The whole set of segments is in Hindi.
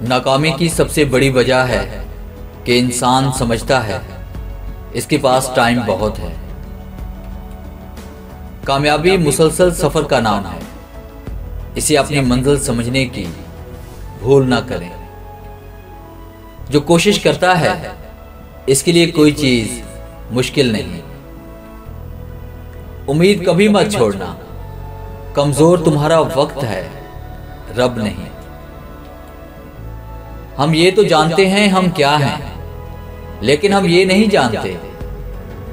नाकामी की सबसे बड़ी वजह है कि इंसान समझता है इसके पास टाइम बहुत है। कामयाबी मुसलसल सफर का नाम है। इसे अपनी मंजिल समझने की भूल ना करें। जो कोशिश करता है इसके लिए कोई चीज मुश्किल नहीं। उम्मीद कभी मत छोड़ना। कमजोर तुम्हारा वक्त है, रब नहीं। हम ये तो जानते हैं हम क्या हैं, लेकिन हम ये नहीं जानते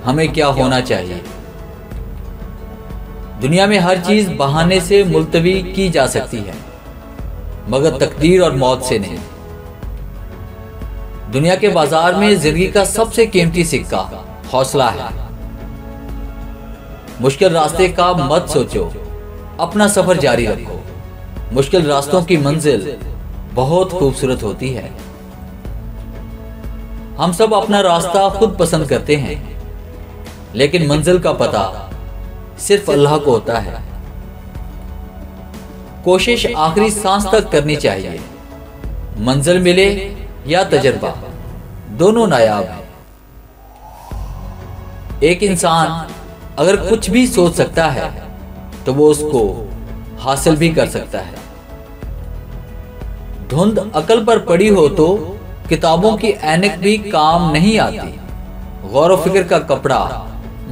हमें क्या होना चाहिए। दुनिया में हर चीज बहाने से मुलतवी की जा सकती है, मगर तकदीर और मौत से नहीं। दुनिया के बाजार में जिंदगी का सबसे कीमती सिक्का हौसला है। मुश्किल रास्ते का मत सोचो, अपना सफर जारी रखो। मुश्किल रास्तों की मंजिल बहुत खूबसूरत होती है। हम सब अपना रास्ता खुद पसंद करते हैं, लेकिन मंजिल का पता सिर्फ अल्लाह को होता है। कोशिश आखिरी सांस तक करनी चाहिए। मंजिल मिले या तजर्बा, दोनों नायाब है। एक इंसान अगर कुछ भी सोच सकता है तो वो उसको हासिल भी कर सकता है। धुंध अकल पर पड़ी हो तो किताबों की ऐनक भी काम नहीं आती। गौर व फिक्र का कपड़ा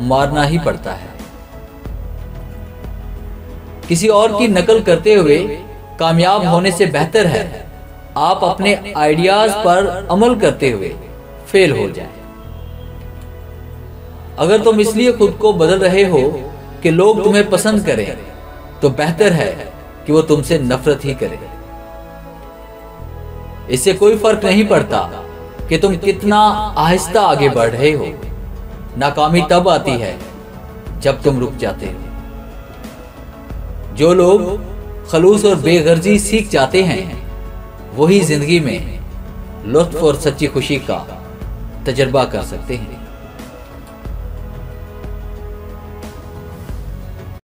मारना ही पड़ता है। किसी और की नकल करते हुए कामयाब होने से बेहतर है आप अपने आइडियाज पर अमल करते हुए फेल हो जाएं। अगर तुम इसलिए खुद को बदल रहे हो कि लोग तुम्हें पसंद करें, तो बेहतर है कि वो तुमसे नफरत ही करें। इससे कोई फर्क नहीं पड़ता कि तुम कितना आहिस्ता आगे बढ़ रहे हो। नाकामी तब आती है जब तुम रुक जाते हो। जो लोग खलूस और बेगर्जी सीख जाते हैं वही जिंदगी में लुत्फ और सच्ची खुशी का तजर्बा कर सकते हैं।